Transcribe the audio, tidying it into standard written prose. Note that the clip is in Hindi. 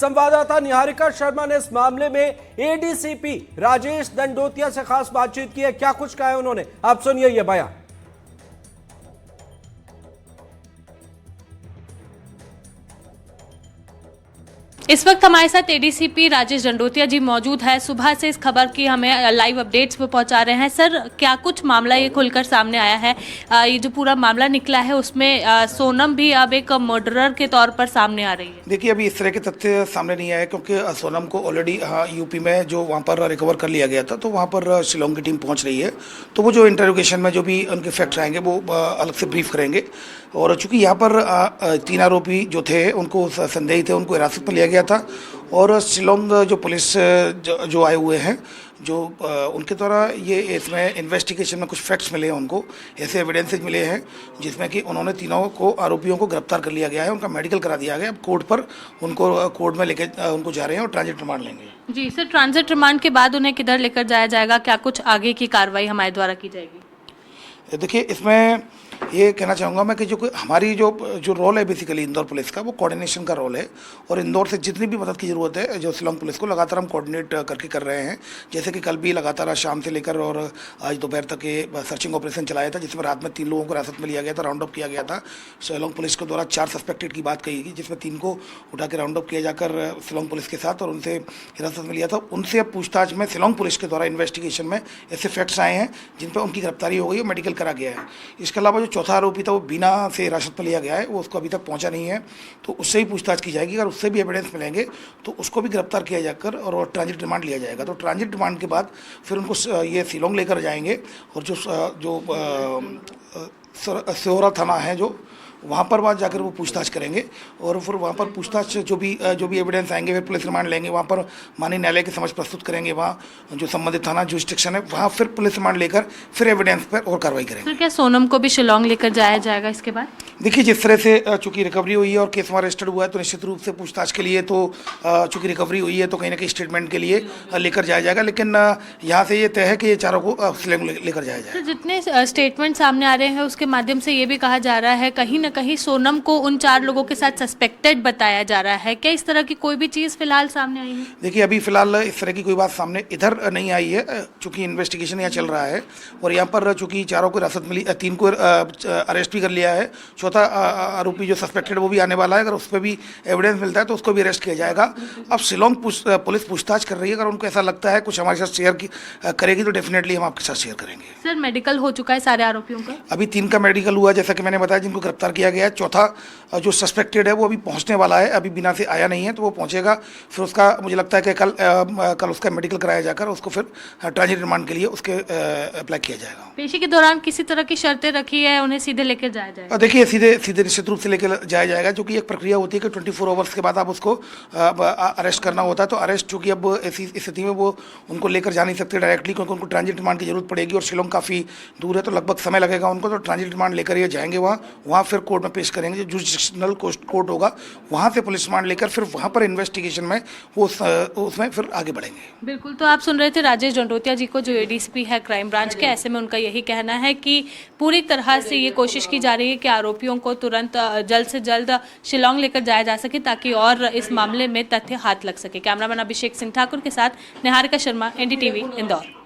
संवाददाता निहारिका शर्मा ने इस मामले में एडीसीपी राजेश दंडोतिया से खास बातचीत की है। क्या कुछ कहा है उन्होंने, आप सुनिए ये बयान। इस वक्त हमारे साथ एडीसीपी राजेश दंडोतिया जी मौजूद है। सुबह से इस खबर की हमें लाइव अपडेट्स पे पहुंचा रहे हैं। सर, क्या कुछ मामला ये खुलकर सामने आया है? ये जो पूरा मामला निकला है उसमें सोनम भी अब एक मर्डरर के तौर पर सामने आ रही है। देखिए, अभी इस तरह के तथ्य सामने नहीं आए क्योंकि सोनम को ऑलरेडी यूपी में जो वहाँ पर रिकवर कर लिया गया था, तो वहाँ पर शिलोंग की टीम पहुँच रही है। तो वो जो इंटरोगेशन में जो भी उनके फैक्ट्स आएंगे वो अलग से ब्रीफ करेंगे। और चूंकि यहाँ पर 3 आरोपी जो थे, उनको संदेही थे, उनको हिरासत में लिया गया था। और शिलोंग जो पुलिस जो आए हुए हैं, जो उनके द्वारा ये इसमें इन्वेस्टिगेशन में कुछ फैक्ट्स मिले हैं, उनको ऐसे एविडेंसेज मिले हैं जिसमें कि उन्होंने तीनों को आरोपियों को गिरफ्तार कर लिया गया है, उनका मेडिकल करा दिया गया है। अब कोर्ट पर उनको कोर्ट में लेके उनको जा रहे हैं और ट्रांजिट रिमांड लेंगे। जी सर, ट्रांजिट रिमांड के बाद उन्हें किधर लेकर जाया जाएगा? क्या कुछ आगे की कार्रवाई हमारे द्वारा की जाएगी? देखिए, इसमें ये कहना चाहूँगा मैं कि जो हमारी जो रोल है बेसिकली इंदौर पुलिस का, वो कोऑर्डिनेशन का रोल है। और इंदौर से जितनी भी मदद की ज़रूरत है जो शिलोंग पुलिस को, लगातार हम कोऑर्डिनेट करके कर रहे हैं। जैसे कि कल भी लगातार शाम से लेकर और आज दोपहर तक ये सर्चिंग ऑपरेशन चलाया था, जिसमें रात में 3 लोगों को हिरासत में लिया गया था, राउंड अप किया गया था। शिलोंग पुलिस के द्वारा 4 सस्पेक्टेड की बात कही गई, जिसमें 3 को उठा के राउंड अप किया जाकर शिलोंग पुलिस के साथ और उनसे हिरासत में लिया था। उनसे अब पूछताछ में शिलोंग पुलिस के द्वारा इन्वेस्टिगेशन में ऐसे फैक्ट्स आए हैं जिन पर उनकी गिरफ्तारी हो गई और मेडिकल करा गया है। इसके अलावा जो चौथा आरोपी था, वो बिना से हिरासत में लिया गया है, वो उसको अभी तक पहुंचा नहीं है, तो उससे ही पूछताछ की जाएगी। अगर उससे भी एविडेंस मिलेंगे तो उसको भी गिरफ्तार किया जाकर और ट्रांजिट रिमांड लिया जाएगा। तो ट्रांजिट रिमांड के बाद फिर उनको ये शिलोंग लेकर जाएंगे और जो सिहोरा थाना है, जो वहाँ पर वहाँ जाकर वो पूछताछ करेंगे और फिर वहाँ पर पूछताछ जो भी एविडेंस आएंगे, फिर पुलिस रिमांड लेंगे, वहाँ पर माननीय न्यायालय के समक्ष प्रस्तुत करेंगे। वहाँ जो संबंधित थाना जुरिस्डिक्शन है, वहाँ फिर पुलिस रिमांड लेकर फिर एविडेंस पर और कार्रवाई करेंगे। सर, क्या सोनम को भी शिलोंग लेकर जाया जाएगा इसके बाद? देखिए, जिस तरह से चूंकि रिकवरी हुई है और केस हमारा रजिस्टर्ड हुआ है, तो निश्चित रूप से पूछताछ के लिए तो चूंकि रिकवरी हुई है तो कहीं ना कहीं स्टेटमेंट के लिए लेकर जाया जाएगा। लेकिन यहाँ से ये तय है कि ये चारों को शिलोंग लेकर जाया जाएगा। जितने स्टेटमेंट सामने आ रहे हैं उसके माध्यम से ये भी कहा जा रहा है कहीं ना कहीं सोनम को उन 4 लोगों के साथ सस्पेक्टेड बताया जा रहा है। क्या इस तरह की कोई भी चीज़ फिलहाल सामने आई है? देखिए, अभी फिलहाल इस तरह की कोई बात सामने इधर नहीं आई है, चूंकि इन्वेस्टिगेशन यहाँ चल रहा है। और यहाँ पर चूंकि 4 को हिरासत मिली, 3 को अरेस्ट भी कर लिया है। चौथा आरोपी जो सस्पेक्टेड वो भी आने वाला है। अगर उस पर भी एविडेंस मिलता है तो उसको भी अरेस्ट किया जाएगा। अब शिलोंग पुलिस पूछताछ कर रही है, अगर उनको ऐसा लगता है कुछ हमारे साथ शेयर करेगी तो डेफिनेटली हम आपके साथ शेयर करेंगे। सर, मेडिकल हो चुका है सारे आरोपियों का? अभी 3 का मेडिकल हुआ, जैसा कि मैंने बताया, जिनको गिरफ्तार किया गया है। चौथा जो सस्पेक्टेड है वो अभी पहुंचने वाला है, अभी बिना से आया नहीं है, तो वो पहुंचेगा। फिर उसका मुझे लगता है कि कल उसका मेडिकल कराया जाकर उसको फिर ट्रांजिट रिमांड के लिए उसके अप्लाई किया जाएगा। पेशी के दौरान किसी तरह की शर्तें रखी है, उन्हें सीधे लेकर जाया जाएगा? देखिए, सीधे निश्चित रूप से लेकर जाया जाएगा, जो कि एक प्रक्रिया होती है कि 24 आवर्स के बाद आप उसको अरेस्ट करना होता है। तो अरेस्ट चूंकि अब ऐसी स्थिति में वो उनको लेकर जा नहीं सकते डायरेक्टली, क्योंकि उनको ट्रांजिट रिमांड की जरूरत पड़ेगी और शिलोंग काफ़ी दूर है, तो लगभग समय लगेगा उनको। तो ट्रांजिट रिमांड लेकर ये जाएंगे वहाँ फिर कोर्ट में पेश करेंगे, जो जुरिस्डिक्शनल कोर्ट होगा, वहाँ से पुलिस रिमांड लेकर फिर वहाँ पर इन्वेस्टिगेशन में वो उसमें फिर आगे बढ़ेंगे। बिल्कुल, तो आप सुन रहे थे राजेश दंडोतिया जी को, जो एडीसीपी है क्राइम ब्रांच के। ऐसे में उनका यही कहना है कि पूरी तरह से ये कोशिश की जा रही है कि आरोपियों को तुरंत जल्द से जल्द शिलोंग लेकर जाया जा सके, ताकि और इस मामले में तथ्य हाथ लग सके। कैमरामैन अभिषेक सिंह ठाकुर के साथ निहारिका शर्मा, एनडीटीवी, इंदौर।